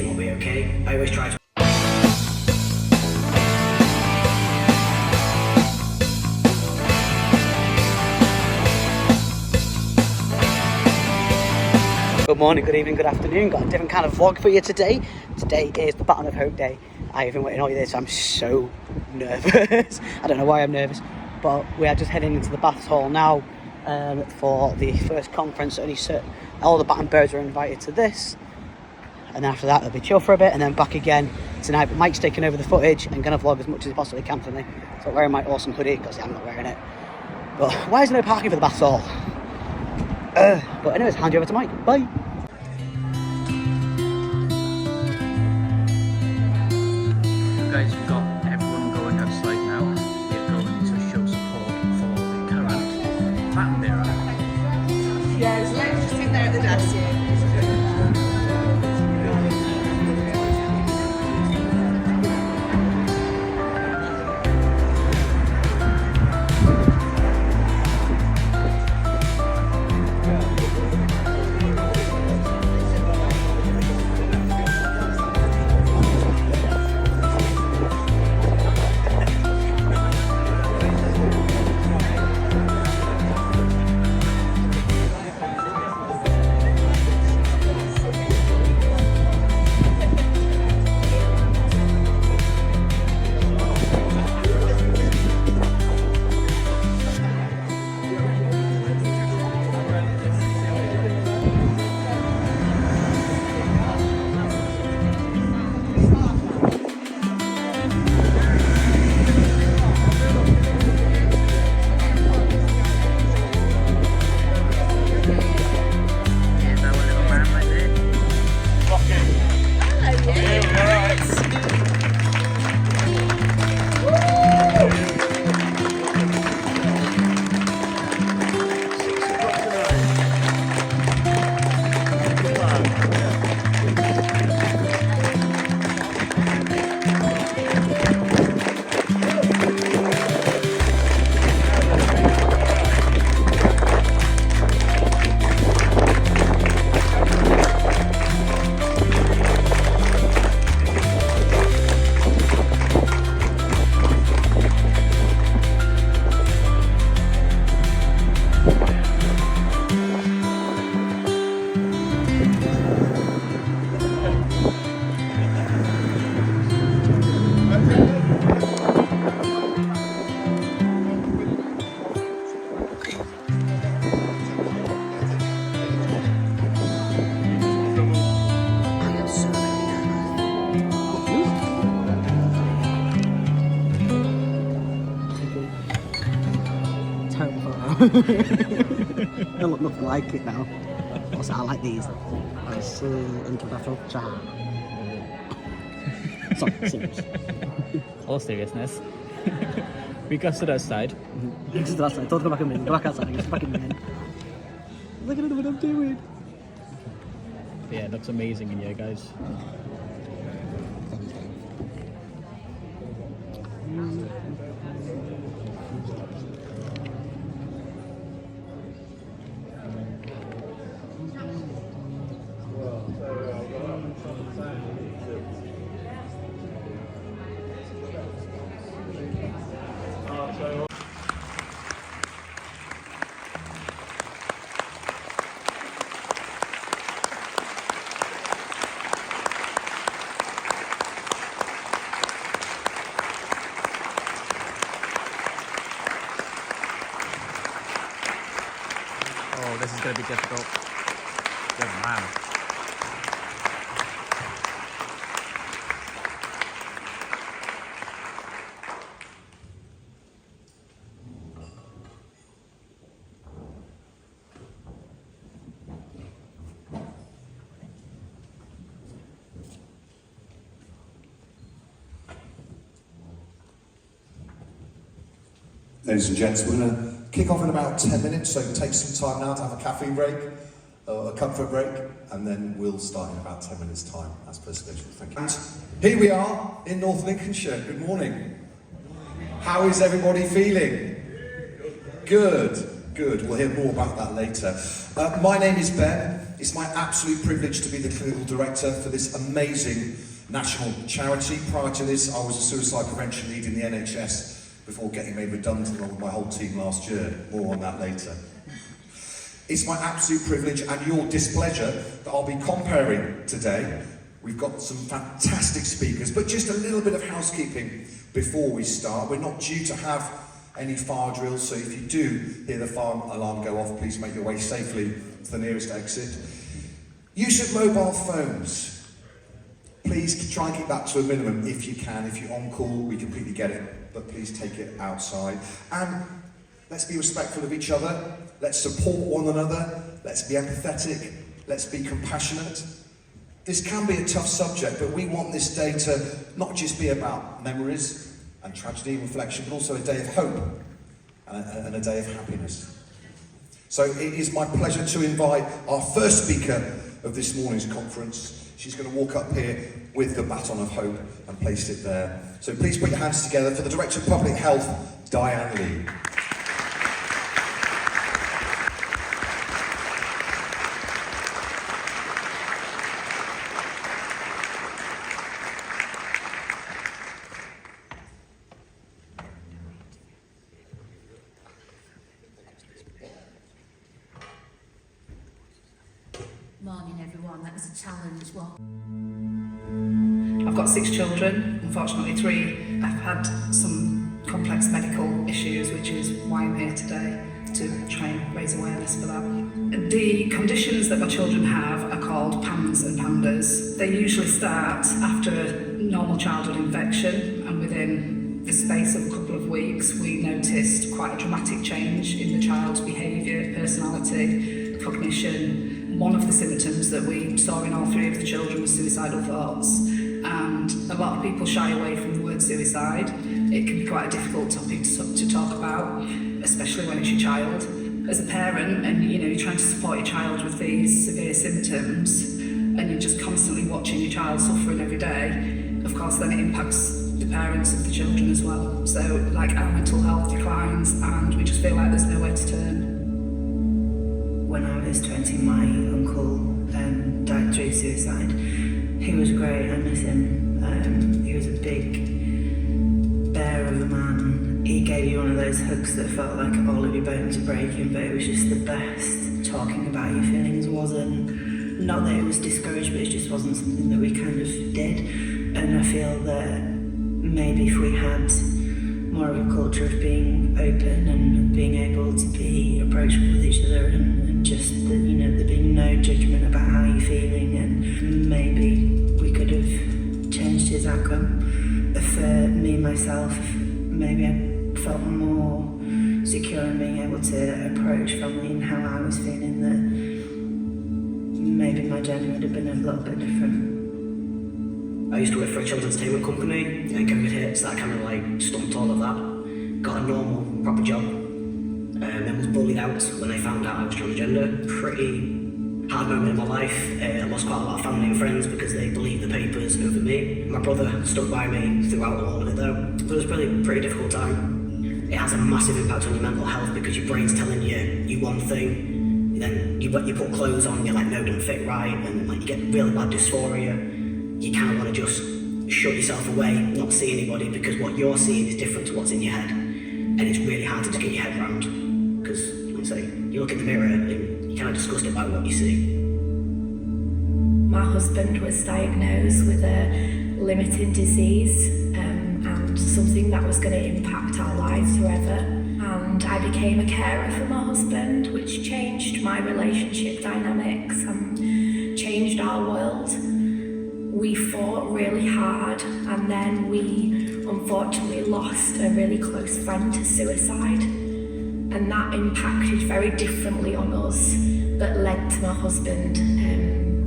everything will be okay. I always try to. Good morning, good evening, good afternoon. Got a different kind of vlog for you today. Today is the Baton of Hope Day. I have been waiting all year, so I'm so nervous. I don't know why I'm nervous, but we are just heading into the Baths Hall now for the first conference. All the Baton birds are invited to this, and after that it'll be chill for a bit, and then back again tonight. But Mike's taking over the footage and gonna vlog as much as he possibly can for me. So I'm wearing my awesome hoodie because I'm not wearing it. But why is there no parking for the Baths Hall? But anyways, hand you over to Mike. Bye. Guys, we've got everyone going outside now. We're going to show support for the current Baton bearer. Yeah, there's loads just sitting there at the desk. I look nothing like it now. Also, I like these. I see into battle. Sorry, serious. All seriousness. We got stood outside. You stood outside. Don't go back in the minute. Go back outside. Go back in the minute. Look at what I'm doing. Yeah, it looks amazing in here, guys. Oh, this is going to be difficult. Good man. Ladies and gents, we're going to kick off in about 10 minutes, so take some time now to have a caffeine break, a comfort break, and then we'll start in about 10 minutes' time, as per schedule. Thank you. And here we are in North Lincolnshire. Good morning. How is everybody feeling? Good, good. We'll hear more about that later. My name is Ben. It's my absolute privilege to be the clinical director for this amazing national charity. Prior to this, I was a suicide prevention lead in the NHS before getting made redundant along with my whole team last year. More on that later. It's my absolute privilege and your displeasure that I'll be comparing today. We've got some fantastic speakers, but just a little bit of housekeeping before we start. We're not due to have any fire drills, so if you do hear the fire alarm go off, please make your way safely to the nearest exit. Use of mobile phones. Please try and keep that to a minimum if you can. If you're on call, we completely get it, but please take it outside. And let's be respectful of each other. Let's support one another. Let's be empathetic. Let's be compassionate. This can be a tough subject, but we want this day to not just be about memories and tragedy and reflection, but also a day of hope and a day of happiness. So it is my pleasure to invite our first speaker of this morning's conference. She's going to walk up here with the baton of hope and place it there. So please put your hands together for the Director of Public Health, Diane Lee. Morning everyone, that was a challenge. Well, I've got 6 children. Unfortunately, 3 have had some complex medical issues, which is why I'm here today, to try and raise awareness for that. The conditions that my children have are called PANS and PANDAS. They usually start after a normal childhood infection, and within the space of a couple of weeks we noticed quite a dramatic change in the child's behaviour, personality, cognition. One of the symptoms that we saw in all 3 of the children was suicidal thoughts, and a lot of people shy away from the word suicide. It can be quite a difficult topic to talk about, especially when it's your child. As a parent, and you're trying to support your child with these severe symptoms, and you're just constantly watching your child suffering every day, of course then it impacts the parents of the children as well. So our mental health declines, and we just feel like there's nowhere to turn. When I was 20, my uncle died through suicide. He was great, I miss him. He was a big bear of a man. He gave you one of those hugs that felt like all of your bones were breaking, but it was just the best. Talking about your feelings wasn't, not that it was discouraged, but it just wasn't something that we kind of did. And I feel that maybe if we had more of a culture of being open and being able to be approachable with each other, and just that there being no judgment about how you're feeling, and maybe we could have changed his outcome. For me myself, maybe I felt more secure in being able to approach family and how I was feeling, that maybe my journey would have been a little bit different. I used to work for a children's entertainment company, and COVID hit, so that kind of stumped all of that. Got a normal, proper job, and then was bullied out when they found out I was transgender. Pretty hard moment in my life. I lost quite a lot of family and friends because they believed the papers over me. My brother stuck by me throughout all of it though. But it was a pretty difficult time. It has a massive impact on your mental health because your brain's telling you one thing, then you put clothes on, you're like, no, don't fit right, and you get really bad dysphoria. You kind of want to just shut yourself away, not see anybody, because what you're seeing is different to what's in your head. And it's really hard to just get your head around, because, like I say, you look in the mirror and you're kind of disgusted by what you see. my husband was diagnosed with a limiting disease and something that was going to impact our lives forever. And I became a carer for my husband, which changed my relationship dynamics and changed our world. We fought really hard, and then we unfortunately lost a really close friend to suicide. And that impacted very differently on us, but led to my husband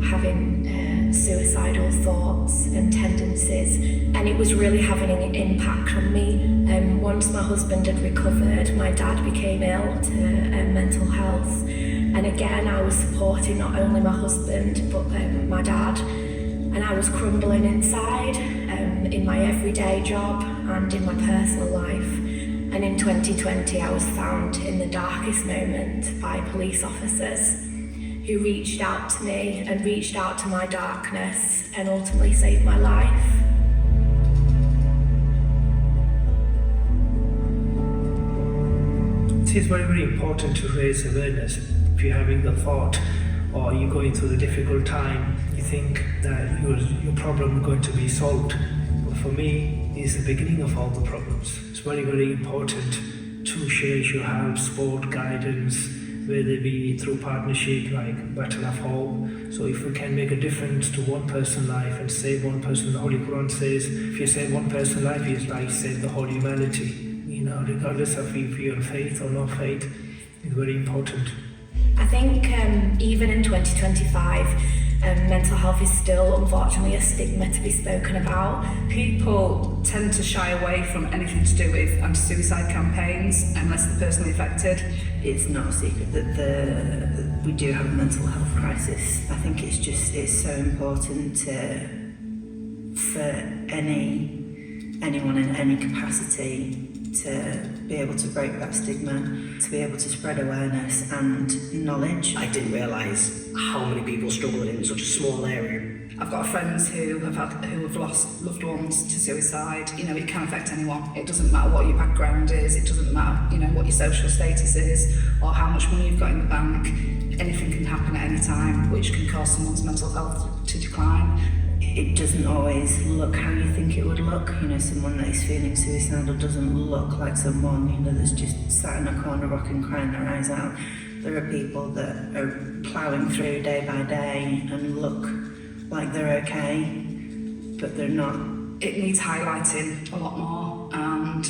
having suicidal thoughts and tendencies. And it was really having an impact on me. Once my husband had recovered, my dad became ill to mental health. And again, I was supporting not only my husband, but my dad. And I was crumbling inside in my everyday job and in my personal life. And in 2020, I was found in the darkest moment by police officers who reached out to me and reached out to my darkness and ultimately saved my life. It is very, very important to raise awareness. If you're having the thought or you're going through a difficult time, you think that your problem is going to be solved. But for me, it's the beginning of all the problems. It's very, very important to share your help, support, guidance, whether it be through partnership like Baton of Hope. So if we can make a difference to one person's life and save one person, the Holy Quran says, if you save one person's life, it's like save the whole humanity. You know, regardless of if you're faith or not faith, it's very important. I think even in 2025, mental health is still unfortunately a stigma to be spoken about. People tend to shy away from anything to do with anti-suicide campaigns unless they're personally affected. It's not a secret that we do have a mental health crisis. I think it's so important for anyone in any capacity to be able to break that stigma, to be able to spread awareness and knowledge. I didn't realise how many people struggle in such a small area. I've got friends who have lost loved ones to suicide. You know, it can affect anyone. It doesn't matter what your background is, it doesn't matter, you know, what your social status is or how much money you've got in the bank. Anything can happen at any time, which can cause someone's mental health to decline. It doesn't always look how you think it would look. You know, someone that is feeling suicidal doesn't look like someone, you know, that's just sat in a corner rocking, crying their eyes out. There are people that are ploughing through day by day and look like they're okay, but they're not. It needs highlighting a lot more, and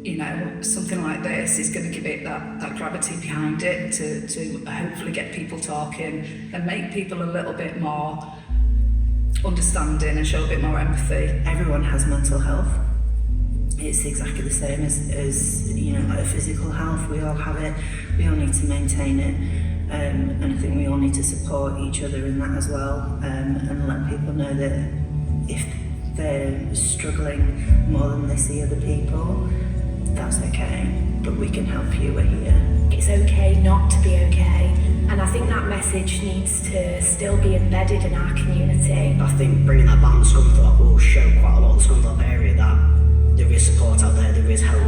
you know, something like this is going to give it that gravity behind it to hopefully get people talking and make people a little bit more understanding and show a bit more empathy. Everyone has mental health. It's exactly the same as you know, like physical health. We all have it. We all need to maintain it, and I think we all need to support each other in that as well, and let people know that if they're struggling more than they see other people, that's okay. But we can help you. We're here. It's okay not to be okay, and I think that message needs to still be embedded in our community. I think bringing that back to Scunthorpe will show quite a lot of the Scunthorpe area that there is support out there is help.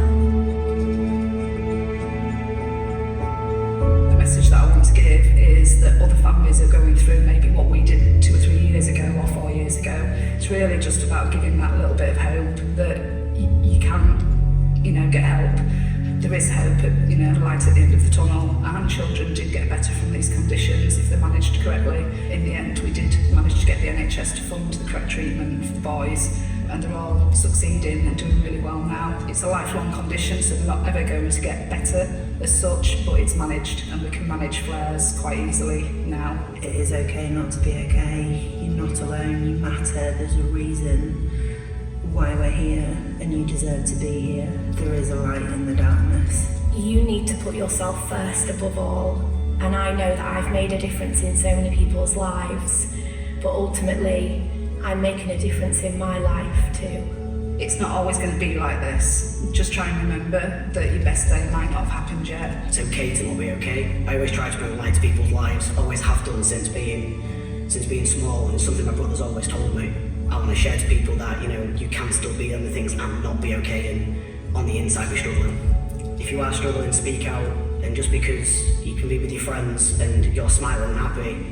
The message that I want to give is that other families are going through maybe what we did 2 or 3 years ago or 4 years ago. It's really just about giving that little bit of hope that you can, you know, get help. There is hope, you know, light at the end of the tunnel, and children did get better from these conditions if they're managed correctly. In the end, we did manage to get the NHS to fund the correct treatment for the boys, and they're all succeeding and doing really well now. It's a lifelong condition, so they're not ever going to get better as such, but it's managed, and we can manage flares quite easily now. It is okay not to be okay. You're not alone. You matter. There's a reason why we're here, and you deserve to be here. There is a light in the darkness. You need to put yourself first above all, and I know that I've made a difference in so many people's lives, but ultimately I'm making a difference in my life too. It's not always going to be like this. Just try and remember that your best day might not have happened yet. It's okay to not be okay. I always try to bring light to people's lives, always have done since being small. It's something my brother's always told me. I want to share to people that, you know, you can still be on the things and not be okay, and on the inside be struggling. If you are struggling, speak out, and just because you can be with your friends and you're smiling and happy,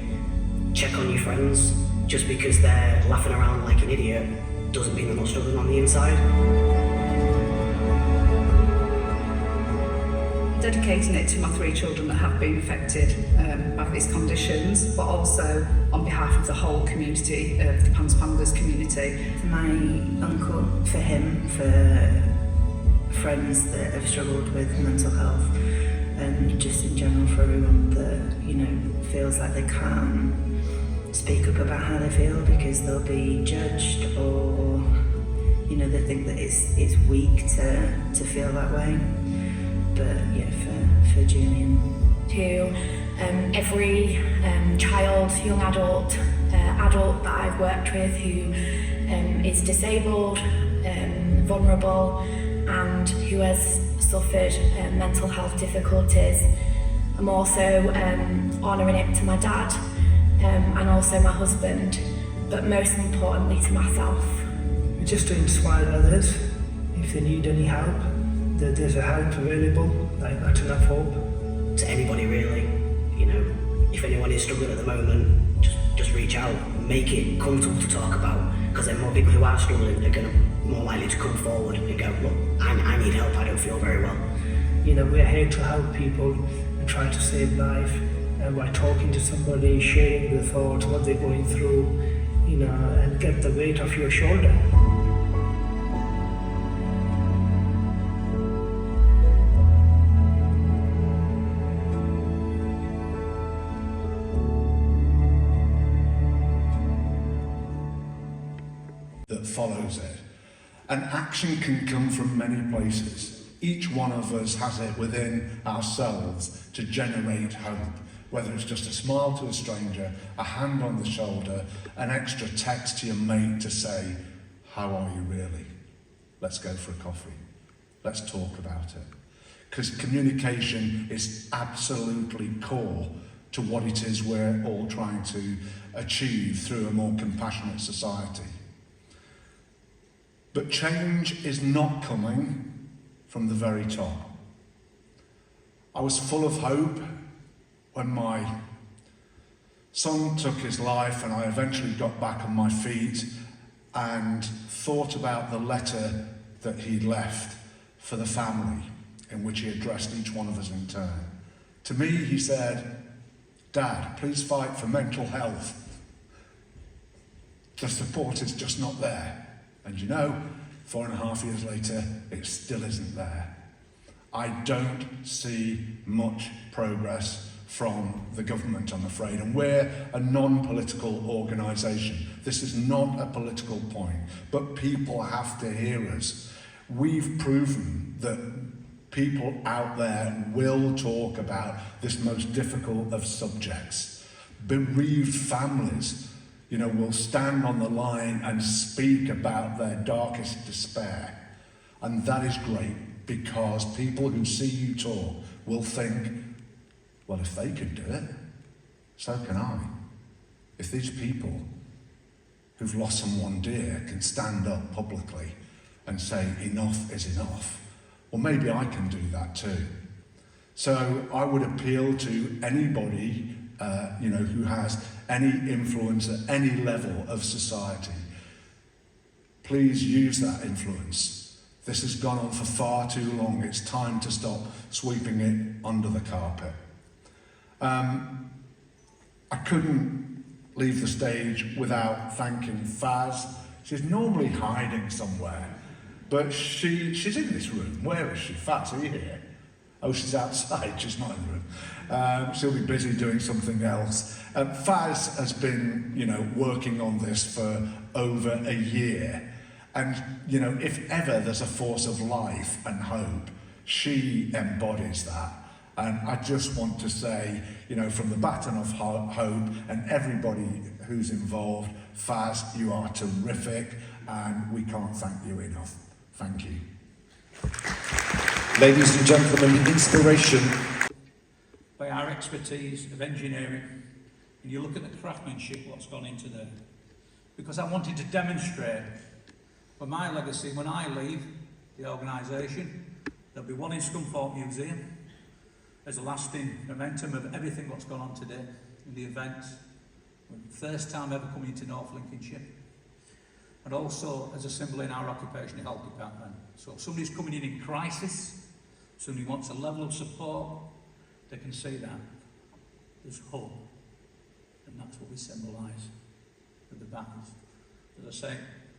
check on your friends. Just because they're laughing around like an idiot doesn't mean they're not struggling on the inside. Dedicating it to my 3 children that have been affected by these conditions, but also on behalf of the whole community, the Pans Pandas community. For my uncle, for him, for friends that have struggled with mental health, and just in general for everyone that, you know, feels like they can't speak up about how they feel because they'll be judged, or, you know, they think that it's weak to feel that way. But yeah, for Julian. To every child, young adult that I've worked with who is disabled, vulnerable, and who has suffered mental health difficulties, I'm also honouring it to my dad and also my husband, but most importantly to myself. Just to inspire others, if they need any help, that there's a help available, like Not Enough Hope. To anybody really, you know, if anyone is struggling at the moment, just reach out, make it comfortable to talk about, because then more people who are struggling are going to more likely to come forward and go, look, I need help, I don't feel very well. You know, we're here to help people and try to save life, and by talking to somebody, sharing their thoughts, what they're going through, you know, and get the weight off your shoulder. That follows it. And action can come from many places. Each one of us has it within ourselves to generate hope, whether it's just a smile to a stranger, a hand on the shoulder, an extra text to your mate to say, how are you really? Let's go for a coffee. Let's talk about it. Because communication is absolutely core to what it is we're all trying to achieve through a more compassionate society. But change is not coming from the very top. I was full of hope when my son took his life and I eventually got back on my feet and thought about the letter that he'd left for the family, in which he addressed each one of us in turn. To me, he said, "Dad, please fight for mental health. The support is just not there." And you know, 4.5 years later, it still isn't there. I don't see much progress from the government, I'm afraid, and we're a non-political organisation. This is not a political point, but people have to hear us. We've proven that people out there will talk about this most difficult of subjects. Bereaved families, you know, will stand on the line and speak about their darkest despair. And that is great, because people who see you talk will think, well, if they could do it, so can I. If these people who've lost someone dear can stand up publicly and say enough is enough, well, maybe I can do that too. So I would appeal to anybody you know, who has any influence at any level of society. Please use that influence. This has gone on for far too long. It's time to stop sweeping it under the carpet. I couldn't leave the stage without thanking Faz. She's normally hiding somewhere, but she's in this room. Where is she? Faz, are you here? Oh, she's outside, she's not in the room. She'll be busy doing something else. Faz has been, you know, working on this for over a year. And, you know, if ever there's a force of life and hope, she embodies that. And I just want to say, you know, from the baton of hope and everybody who's involved, Faz, you are terrific, and we can't thank you enough. Thank you. Ladies and gentlemen, inspiration. By our expertise of engineering, and you look at the craftsmanship, what's gone into there. Because I wanted to demonstrate for my legacy, when I leave the organisation, there'll be one in Scunthorpe Museum as a lasting momentum of everything what's gone on today in the events. First time ever coming into North Lincolnshire. And also as a symbol in our occupational health department. So if somebody's coming in crisis, somebody wants a level of support, they can see that there's hope. And that's what we symbolise with the battles. As I say,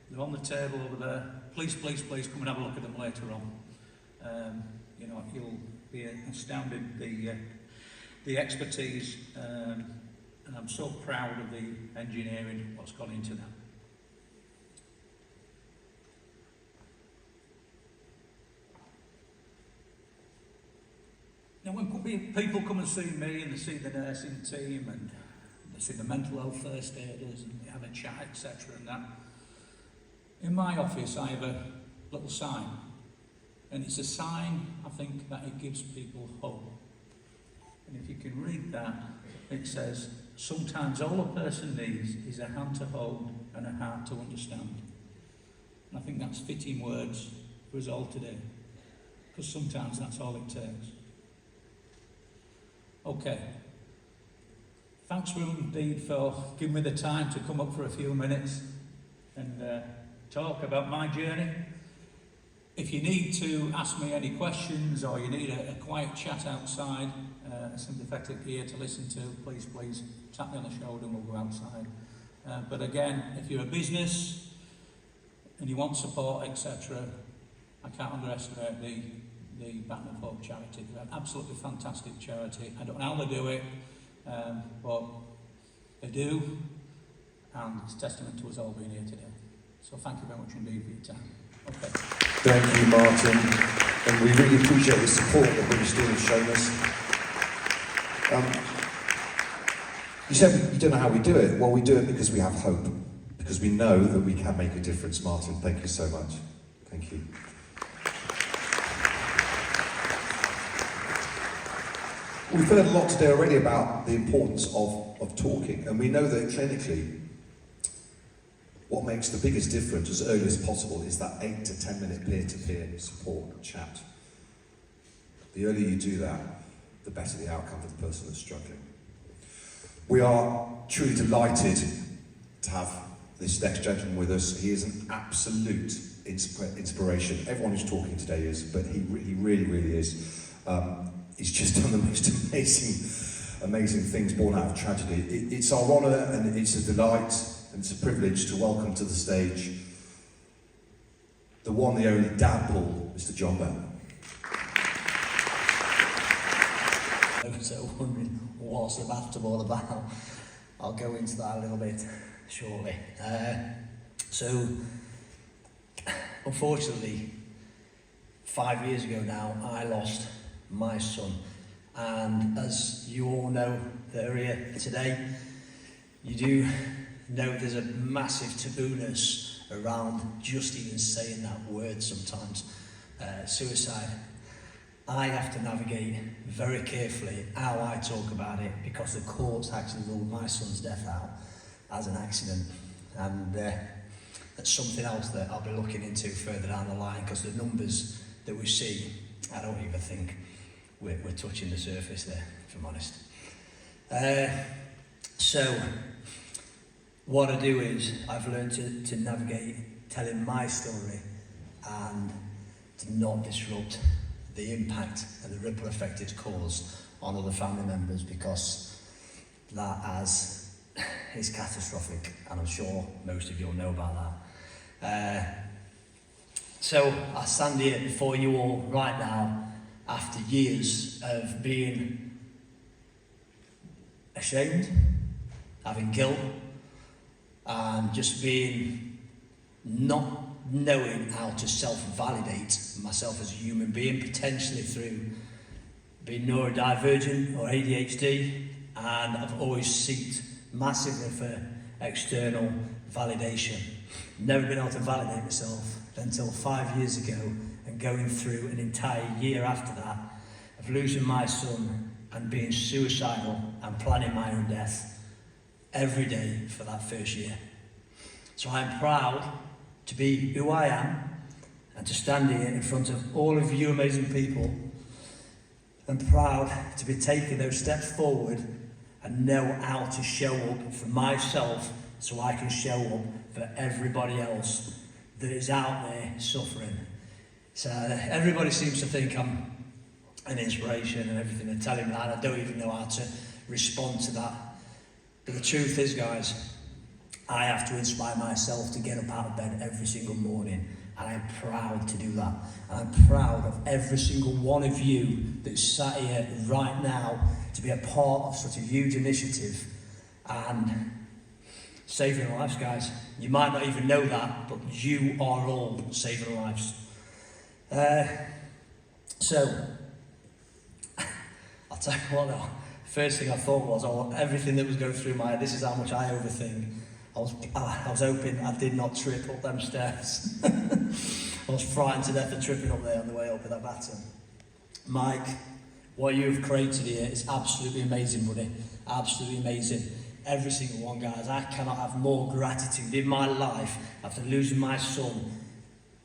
they're on the table over there. Please, please, please come and have a look at them later on. You know, you'll be astounded the expertise, and I'm so proud of the engineering, what's gone into that. Now, when people come and see me and they see the nursing team and they see the mental health first aiders and they have a chat, etc. and that, in my office I have a little sign, and it's a sign, I think, that it gives people hope. And if you can read that, it says, sometimes all a person needs is a hand to hold and a heart to understand. And I think that's fitting words for us all today, because sometimes that's all it takes. Okay. Thanks indeed for giving me the time to come up for a few minutes and talk about my journey. If you need to ask me any questions or you need a quiet chat outside, a sympathetic ear to listen to, please tap me on the shoulder and we'll go outside. But again, if you're a business and you want support, etc., I can't underestimate the Baton of Hope charity. They're an absolutely fantastic charity. I don't know how they do it, but they do, and it's a testament to us all being here today. So thank you very much indeed for your time. Okay. Thank you, Martin. And we really appreciate the support that British Steel have shown us. You said you don't know how we do it. Well, we do it because we have hope. Because we know that we can make a difference, Martin. Thank you so much. Thank you. We've heard a lot today already about the importance of talking. And we know that clinically, what makes the biggest difference as early as possible is that 8 to 10 minute peer-to-peer support chat. The earlier you do that, the better the outcome for the person that's struggling. We are truly delighted to have this next gentleman with us. He is an absolute inspiration. Everyone who's talking today is, but he really, really is. He's just done the most amazing things born out of tragedy. It's our honour and it's a delight and it's a privilege to welcome to the stage the one, the only Dad Paul, Mr. John Bell. So wondering what's the bathtub all about. I'll go into that a little bit shortly. So, unfortunately, 5 years ago now, I lost my son. And as you all know that are here today, you do know there's a massive tabooness around just even saying that word sometimes, suicide. I have to navigate very carefully how I talk about it because the courts actually ruled my son's death out as an accident, and that's something else that I'll be looking into further down the line, because the numbers that we see, I don't even think we're touching the surface there, if I'm honest. So what I do is I've learned to navigate telling my story and to not disrupt the impact and the ripple effect it's caused on other family members, because that is catastrophic, and I'm sure most of you all know about that. So I stand here before you all right now after years of being ashamed, having guilt, and just being not knowing how to self-validate myself as a human being, potentially through being neurodivergent or ADHD, and I've always sought massively for external validation. Never been able to validate myself until 5 years ago, and going through an entire year after that of losing my son and being suicidal and planning my own death every day for that first year. So I'm proud to be who I am and to stand here in front of all of you amazing people, and proud to be taking those steps forward and know how to show up for myself so I can show up for everybody else that is out there suffering. So everybody seems to think I'm an inspiration and everything, and telling that I don't even know how to respond to that. But the truth is, guys, I have to inspire myself to get up out of bed every single morning, and I'm proud to do that. And I'm proud of every single one of you that's sat here right now to be a part of such a huge initiative and saving lives, guys. You might not even know that, but you are all saving lives. So, I'll tell you what though, first thing I thought was, everything that was going through my head, this is how much I overthink. I was hoping I did not trip up them stairs. I was frightened to death of tripping up there on the way up with that baton. Mike What you've created here is absolutely amazing, buddy. Absolutely amazing. Every single one, guys. I cannot have more gratitude in my life after losing my son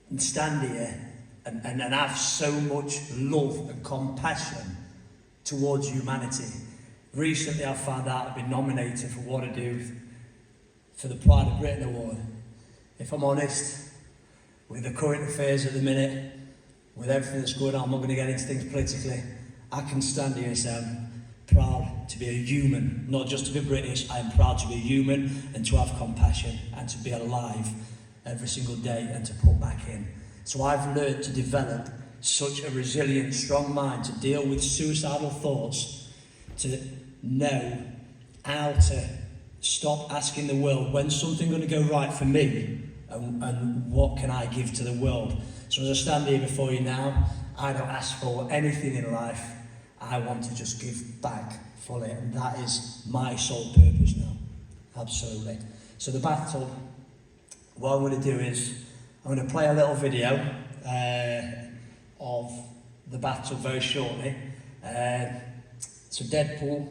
and stand here and have so much love and compassion towards humanity. Recently, I found out I've been nominated for what I do for the Pride of Britain Award. If I'm honest, with the current affairs at the minute, with everything that's going on, I'm not going to get into things politically. I can stand here and say I'm proud to be a human, not just to be British. I am proud to be a human and to have compassion and to be alive every single day and to put back in. So I've learned to develop such a resilient, strong mind to deal with suicidal thoughts, to know how to stop asking the world when's something going to go right for me and what can I give to the world. So as I stand here before you now, I don't ask for anything in life. I want to just give back fully, and that is my sole purpose now. Absolutely. So the bathtub, what I'm going to do is I'm going to play a little video of the bathtub very shortly. So Deadpool,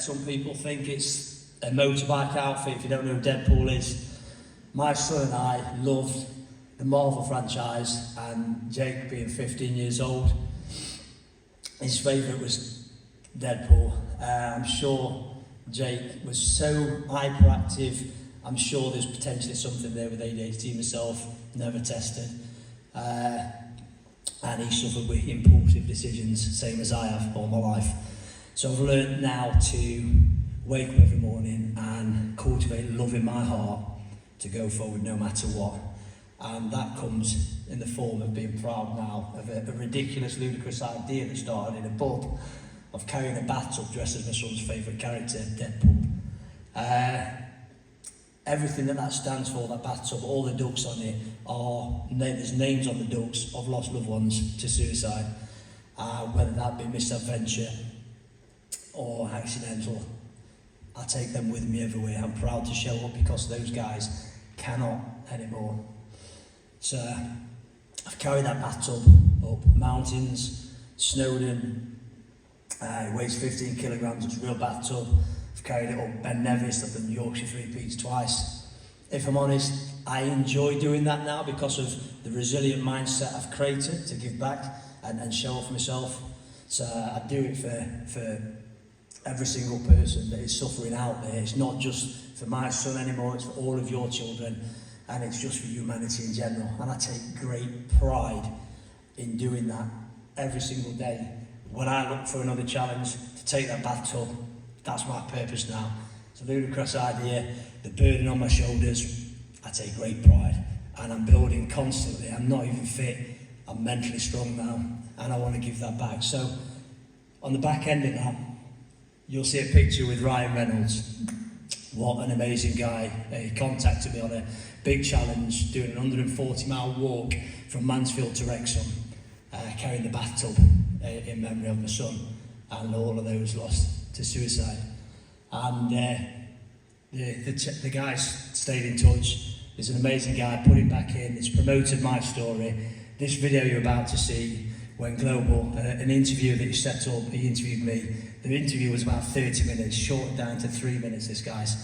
some people think it's a motorbike outfit. If you don't know who Deadpool is, my son and I loved the Marvel franchise, and Jake, being 15 years old, his favourite was Deadpool. I'm sure Jake was so hyperactive. I'm sure there's potentially something there with ADHD myself, never tested. And he suffered with impulsive decisions, same as I have all my life. So I've learned now to wake up every morning and cultivate love in my heart to go forward no matter what. And that comes in the form of being proud now of a ridiculous, ludicrous idea that started in a pub of carrying a bathtub dressed as my son's favourite character, Deadpool. Everything that stands for, that bathtub, all the ducks on it, there's names on the ducks of lost loved ones to suicide. Whether that be misadventure or accidental, I take them with me everywhere. I'm proud to show up because those guys cannot anymore. So I've carried that bathtub up mountains, Snowdon, it weighs 15 kilograms, it's a real bathtub. I've carried it up Ben Nevis, I've done Yorkshire Three Peaks twice. If I'm honest, I enjoy doing that now because of the resilient mindset I've created to give back and show off myself. So I do it for every single person that is suffering out there. It's not just for my son anymore, it's for all of your children. And it's just for humanity in general. And I take great pride in doing that every single day. When I look for another challenge to take that bathtub, that's my purpose now. It's a ludicrous idea, the burden on my shoulders, I take great pride. And I'm building constantly, I'm not even fit, I'm mentally strong now, and I want to give that back. So, on the back end of that, you'll see a picture with Ryan Reynolds. What an amazing guy. He contacted me on a big challenge, doing an 140-mile walk from Mansfield to Wrexham, carrying the bathtub in memory of my son and all of those lost to suicide. And the guys stayed in touch. He's an amazing guy, put it back in. It's promoted my story. This video you're about to see went global. An interview that he set up, he interviewed me. The interview was about 30 minutes, shortened down to 3 minutes, this guy's.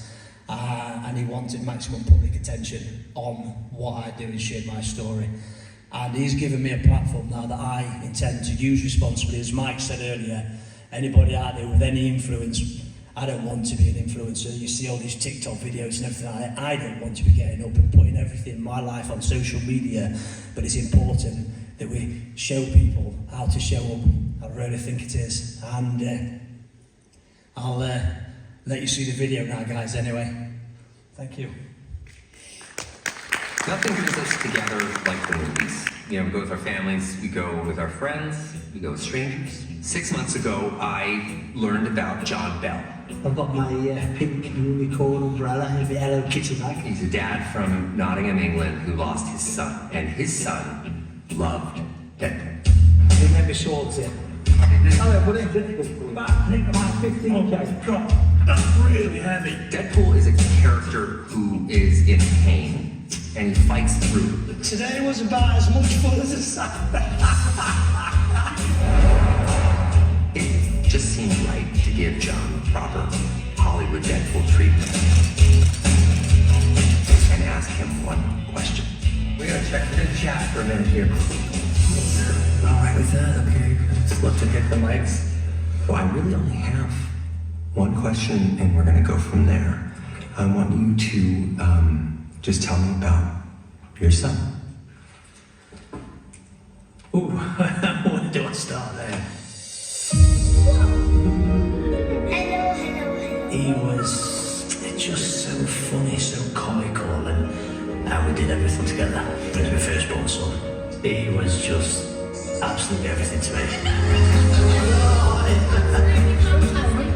And he wanted maximum public attention on what I do and share my story. And he's given me a platform now that I intend to use responsibly. As Mike said earlier, anybody out there with any influence, I don't want to be an influencer. You see all these TikTok videos and everything like that. I don't want to be getting up and putting everything in my life on social media, but it's important that we show people how to show up. I really think it is. And I'll let you see the video now, guys, anyway. Thank you. Nothing brings us together like the movies. You know, we go with our families, we go with our friends, we go with strangers. 6 months ago, I learned about John Bell. I've got my pink unicorn umbrella and a Hello Kitty bag. He's a dad from Nottingham, England, who lost his son, and his son loved Deadpool. They never shorts it. Oh, but it's difficult. I think about 15 days. That's really heavy. Deadpool is a character who is in pain, and he fights through. Today was about as much fun as a Saturday. just seemed right to give John the proper Hollywood Deadpool treatment and ask him one question. We're gonna check the chat for a minute here. All right with that? Okay. Just look to hit the mics. Well, I really only have one question, and we're gonna go from there. I want you to just tell me about your son. Ooh, where do I start there? He was just so funny, so comical, and how we did everything together. He was my firstborn son. He was just absolutely everything to me.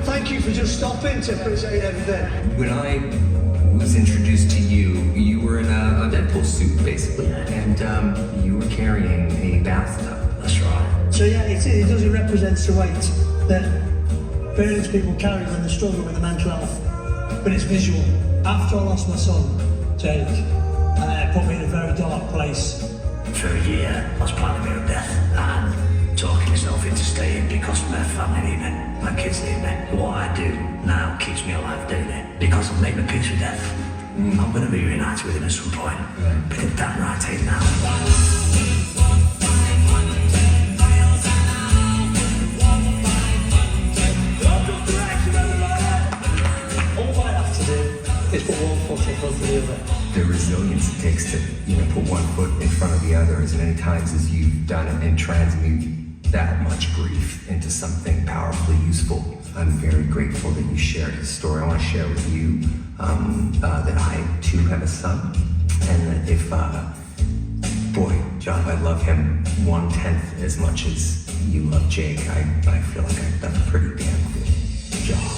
Thank you for just stopping to appreciate everything. When I was introduced to you, you were in a Deadpool suit, basically, and you were carrying a bathtub. That's right. So yeah, it does, it represents the weight that various people carry when they struggle with the mental health, but it's visual. After I lost my son, Jake, put me in a very dark place. For a year, I was planning my own death and talking myself into staying because my family need me, my kids need me. What I do now keeps me alive daily because I've made my peace with death. I'm going to be reunited with him at some point, but it's damn right I ain't now. All I have to do is put one foot in front of the other. The resilience it takes to, put one foot in front of the other as many times as you've done it and transmute that much grief into something powerfully useful. I'm very grateful that you shared his story. I want to share with you that I too have a son, and that if, boy, John, I love him 1/10 as much as you love Jake, I feel like I've done a pretty damn good job.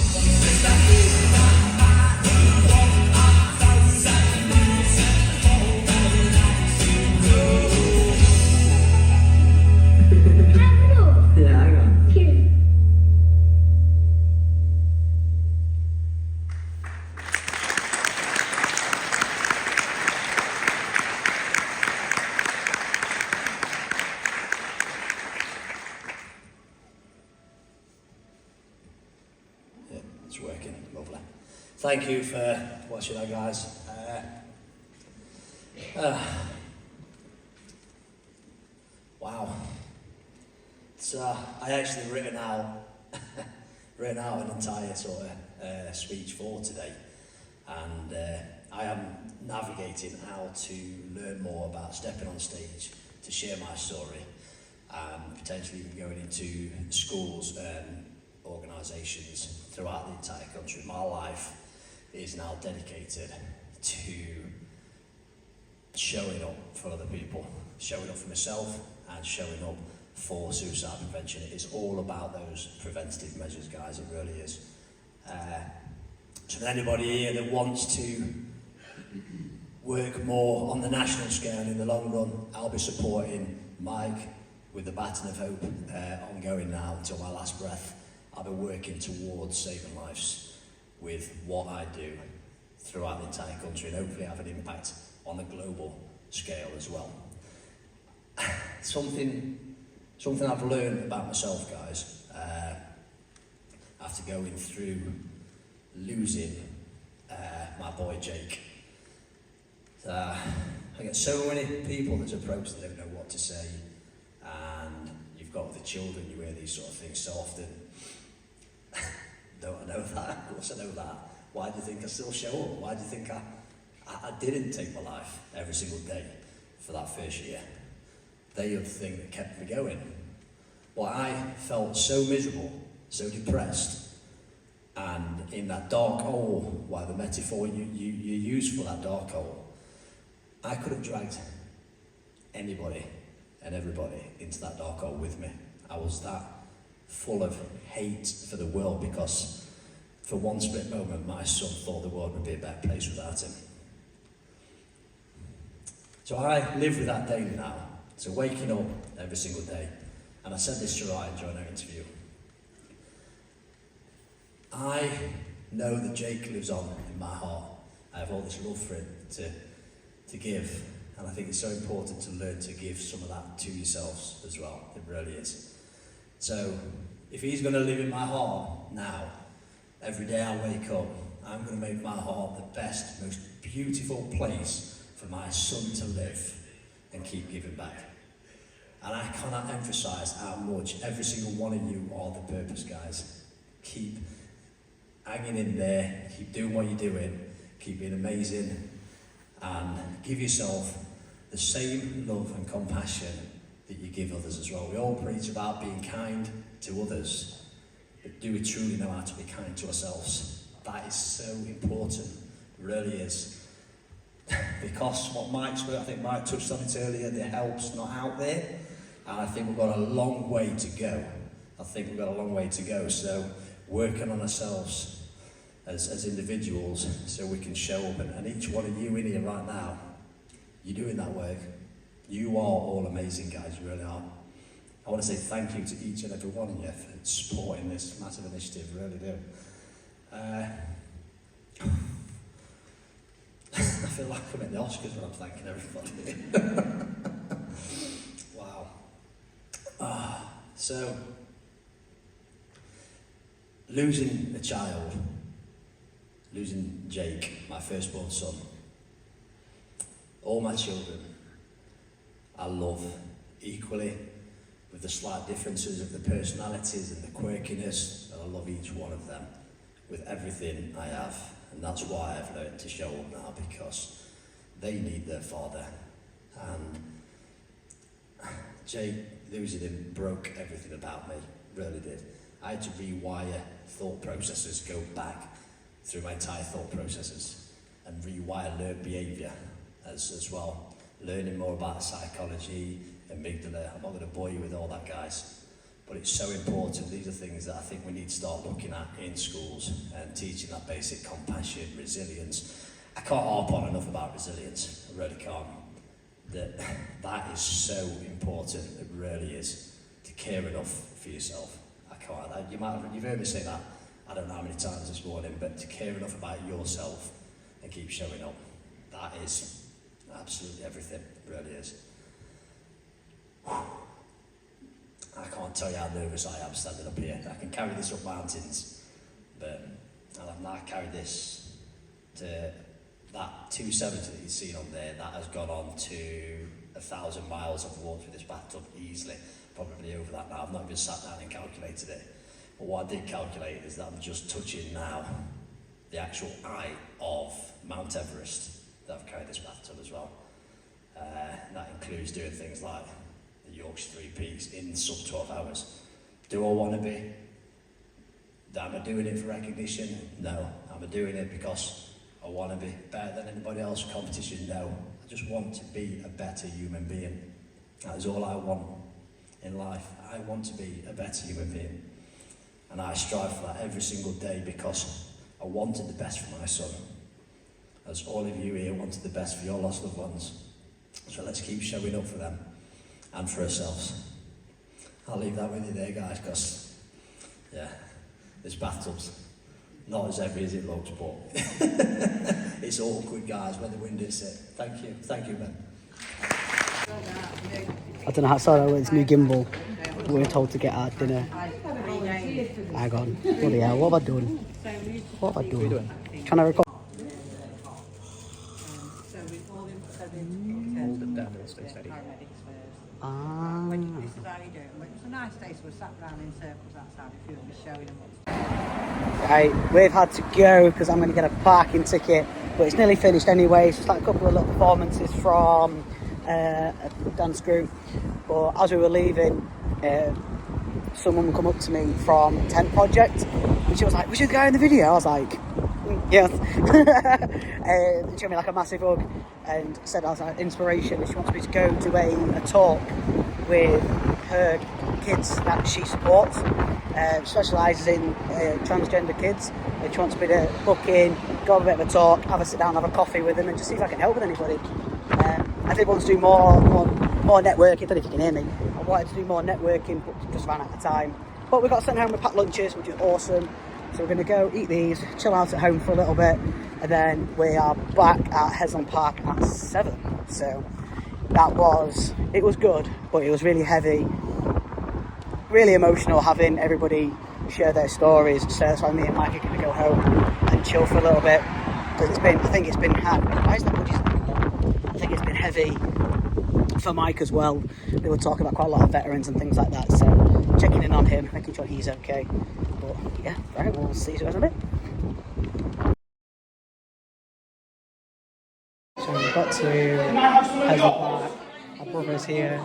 It's working, lovely. Thank you for watching that, guys. Wow. So I actually written out an entire sort of speech for today, and I am navigating how to learn more about stepping on stage to share my story, and potentially even going into schools and organisations throughout the entire country. My life is now dedicated to showing up for other people, showing up for myself and showing up for suicide prevention. It is all about those preventative measures, guys, it really is. So anybody here that wants to work more on the national scale in the long run, I'll be supporting Mike with the Baton of Hope ongoing now until my last breath. I'll be working towards saving lives with what I do throughout the entire country, and hopefully have an impact on a global scale as well. Something I've learned about myself, guys, after going through losing my boy Jake. I get so many people that's approached that don't know what to say, and you've got the children, you hear these sort of things so often. Don't I know that? Of course I know that. Why do you think I still show up? Why do you think I didn't take my life every single day for that first year? They are the thing that kept me going. Well, I felt so miserable, so depressed, and in that dark hole, why the metaphor you use for that dark hole, I could have dragged anybody and everybody into that dark hole with me. I was that full of hate for the world because for one split moment my son thought the world would be a better place without him. So I live with that daily now. So waking up every single day, and I said this to Ryan during our interview, I know that Jake lives on in my heart. I have all this love for him to give, and I think it's so important to learn to give some of that to yourselves as well. It really is. So If he's going to live in my heart now, every day I wake up, I'm going to make my heart the best, most beautiful place for my son to live and keep giving back. And I cannot emphasise how much every single one of you are the purpose, guys. Keep hanging in there, keep doing what you're doing, keep being amazing, and give yourself the same love and compassion that you give others as well. We all preach about being kind to others, but do we truly know how to be kind to ourselves? That is so important, it really is. Because what I think Mike touched on it earlier, the help's not out there, and I think we've got a long way to go. So working on ourselves as individuals so we can show up, and each one of you in here right now, you're doing that work. You are all amazing, guys, you really are. I want to say thank you to each and every one of you for supporting this massive initiative, really do. I feel like I'm at the Oscars when I'm thanking everybody. Wow. So, losing a child, losing Jake, my firstborn son, all my children, I love equally, with the slight differences of the personalities and the quirkiness, and I love each one of them with everything I have. And that's why I've learned to show up now, because they need their father. And Jake, losing him broke everything about me, really did. I had to rewire thought processes, go back through my entire thought processes and rewire learned behaviour as well. Learning more about psychology, amygdala. I'm not going to bore you with all that, guys, but it's so important. These are things that I think we need to start looking at in schools and teaching that basic compassion, resilience. I can't harp on enough about resilience, I really can't. That is so important, it really is, to care enough for yourself. I can't, you've heard me say that, I don't know how many times this morning, but to care enough about yourself and keep showing up, that is absolutely everything, it really is. I can't tell you how nervous I am standing up here. I can carry this up mountains, but I've now carried this to that 270 that you've seen on there. That has gone on to 1,000 miles I've walked with this bathtub easily, probably over that now. I've not even sat down and calculated it. But what I did calculate is that I'm just touching now the actual eye of Mount Everest that I've carried this bathtub as well. That includes doing things like the Yorkshire Three Peaks in sub 12 hours. Do I want to be? Am I doing it for recognition? No. Am I doing it because I want to be better than anybody else? Competition? No. I just want to be a better human being. That is all I want in life. I want to be a better human being. And I strive for that every single day because I wanted the best for my son. As all of you here wanted the best for your lost loved ones. So let's keep showing up for them and for ourselves. I'll leave that with you there, guys, because, yeah, this bathtub's not as heavy as it looks, but it's awkward, guys, when the wind hits it. Thank you, Ben. I don't know how I saw that with this new gimbal. We were told to get our dinner. Hang on. Bloody hell, what have I done? Trying to record. Hold it down and stay steady. This is how you do it. When it's a nice day, so we're sat around in circles outside. If you'll be showing them what's. Right, we've had to go because I'm going to get a parking ticket, but it's nearly finished anyway. So it's like a couple of little performances from a dance group. But as we were leaving, someone come up to me from Tent Project, and she was like, "Was you the guy in the video?" I was like, "Yes." And she gave me like a massive hug and said I was like inspiration. She wants me to go to a talk with her kids that she supports. Specialises in transgender kids. And she wants me to book in, go have a bit of a talk, have a sit down, have a coffee with them, and just see if I can help with anybody. I did want to do more networking. I don't know if you can hear me. I wanted to do more networking, but just ran out of time. But we got sent home with packed lunches, which is awesome. So we're going to go eat these, chill out at home for a little bit, and then we are back at Heslin Park at 7. So it was good, but it was really heavy. really emotional having everybody share their stories. So that's why me and Mike are going to go home and chill for a little bit. Because I think it's been why is that budgie? I think it's been heavy for Mike as well. They were talking about quite a lot of veterans and things like that. So checking in on him, making sure he's okay. But yeah, right, we'll see you guys in a bit. So we've got to Hazel Park. My brother's here.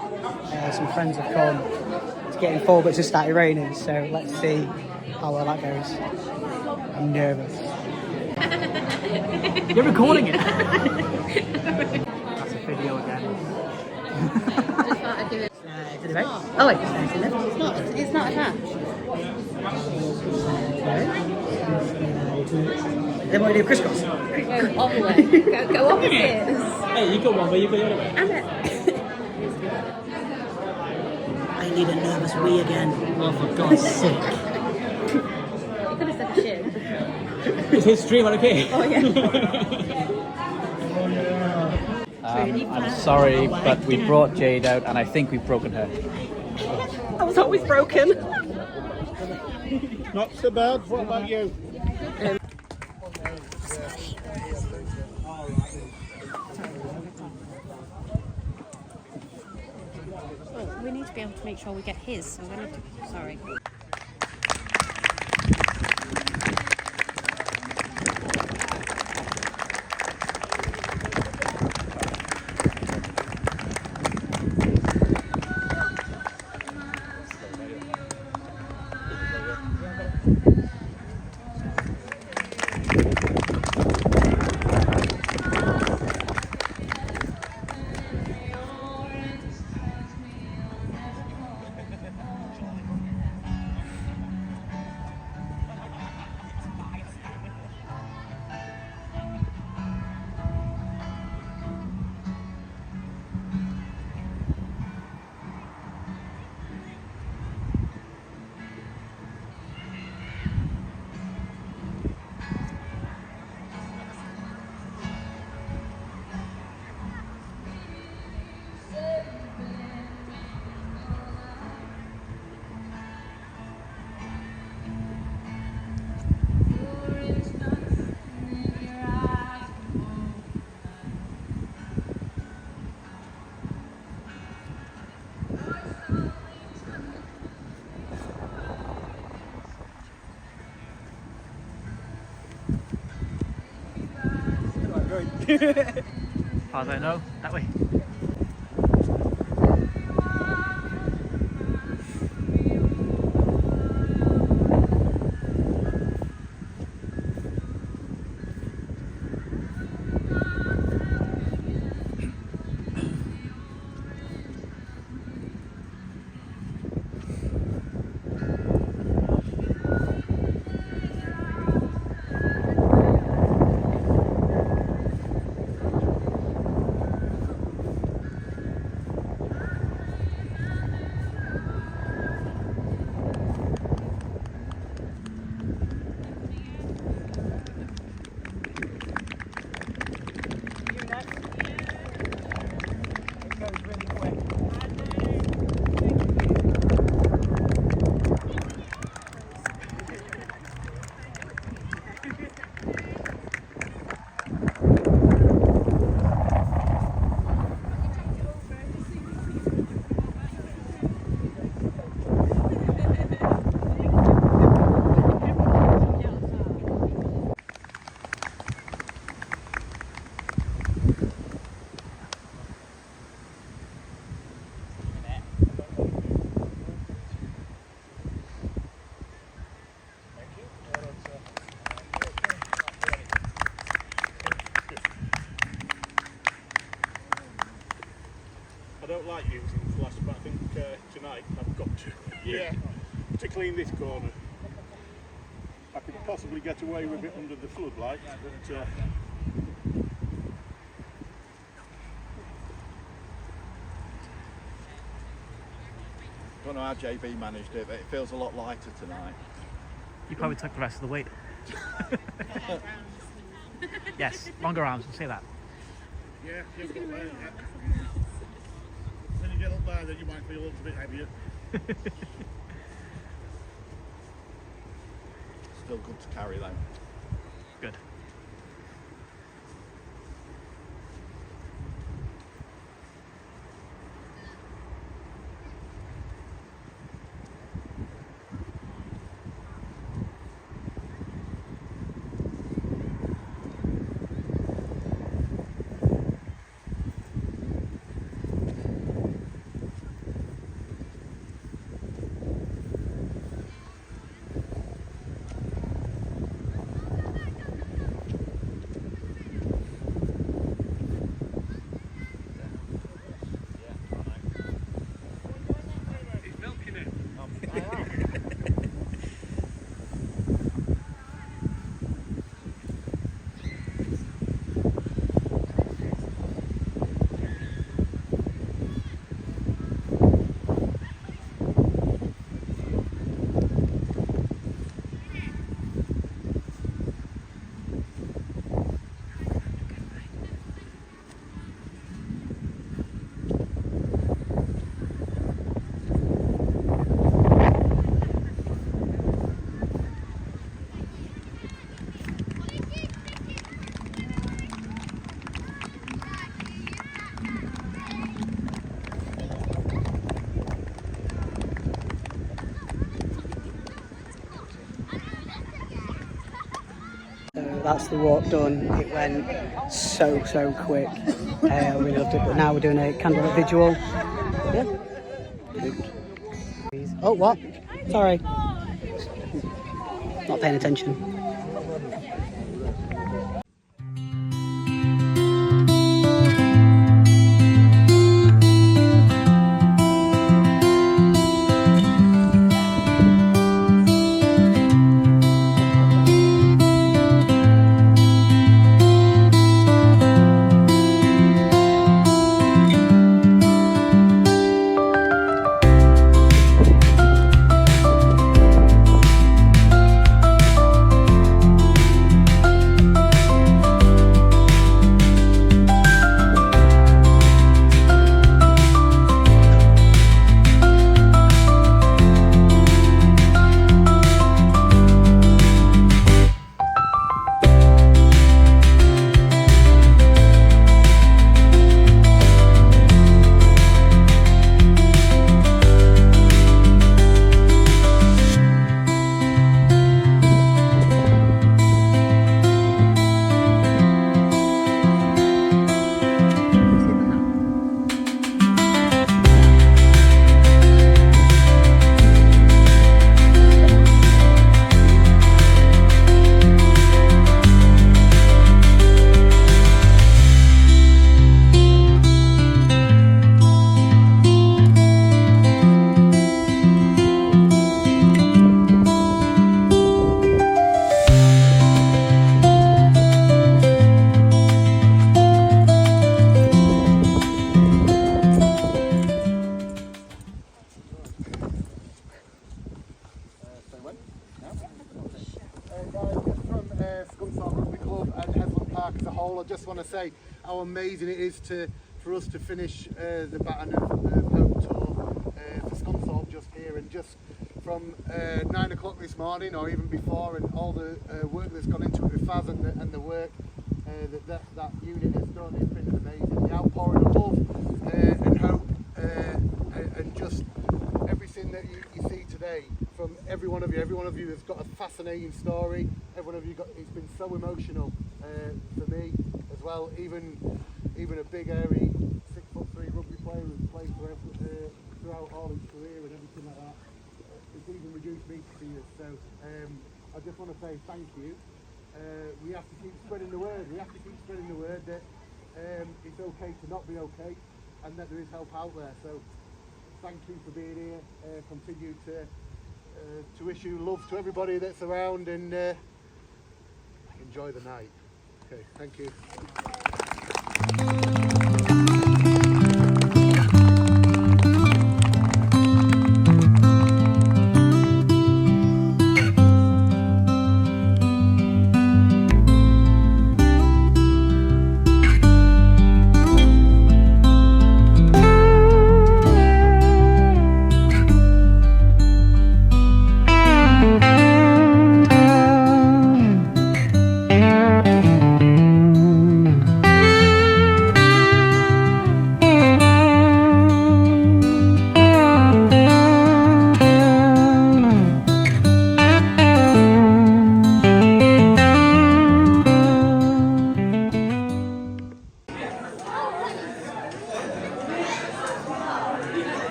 Some friends have come. It's getting full, but it's just started raining. So let's see how well that goes. I'm nervous. You're recording it. That's a video again. Did it right? Oh wait, It's not attached. Then what do we do? Crisscross. Go opposite. Go opposite. Hey, you go one way, you go the other way. I need a nervous wee again. Oh, for God's sake. You could have said a shit. Is his stream okay? Oh yeah. I'm sorry, but we brought Jade out and I think we've broken her. I was always broken. Not so bad. What about you? We need to be able to make sure we get his, so we're going to... Sorry. As far as I know, that way. I don't like using flash, but I think tonight I've got to. Yeah. To clean this corner. I could possibly get away with it under the floodlight, but I don't know how JB managed it, but it feels a lot lighter tonight. You probably took the rest of the weight. Yes, longer arms, we'll say that. Yeah, you've got there, yeah. When you get up there, then you might feel a little bit heavier. still good to carry though. Good. That's the walk done. It went so quick. We loved it, but now we're doing a candlelit vigil. Yeah. Oh, what? Sorry. Not paying attention. As a whole, I just want to say how amazing it is for us to finish the Baton of Hope tour for Scunthorpe just here, and just from 9 o'clock this morning or even before, and all the work that's gone into it with Faz and the work that unit has done. It's been amazing. The outpouring of love and hope and just everything that you see today from every one of you. Every one of you has got a fascinating story. Every one of you it's been so emotional for me as well. Even a big, airy 6'3" rugby player who's played throughout all his career and everything like that. It's even reduced me to tears. So I just want to say thank you. We have to keep spreading the word. We have to keep spreading the word that it's okay to not be okay, and that there is help out there. So thank you for being here. Continue to issue love to everybody that's around, and enjoy the night. Okay, thank you.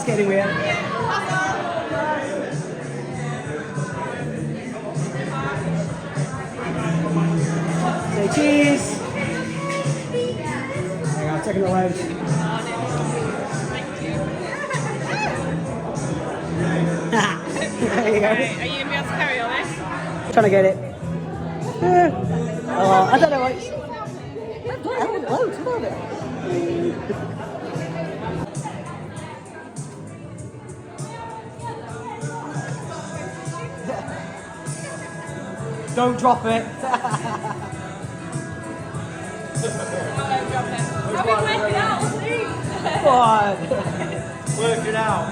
That's getting weird. Say cheese. There you go, taking the loads. There you go. Are you going to be able to carry on this? Trying to get it. Oh, I don't know what it's... Loads of it. Don't drop it. I've been working out, please. What? Working out.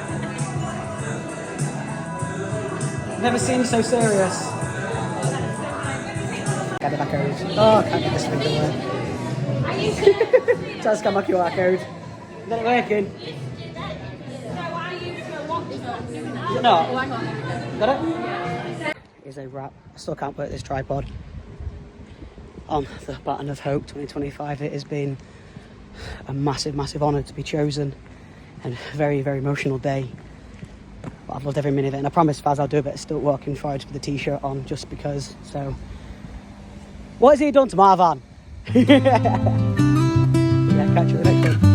Never seen you so serious. Get the back code. Oh, I can't get this thing to work. Try to scan my QR code. Is it working? Is it not? Got it? Here's a wrap. I still can't work this tripod. On the Baton of Hope 2025, it has been a massive, massive honour to be chosen and a very, very emotional day. But I've loved every minute of it, and I promise Faz I'll do a bit of stilt walking before I just put the t-shirt on just because. So, what has he done to my van? Yeah, catch you in the next one.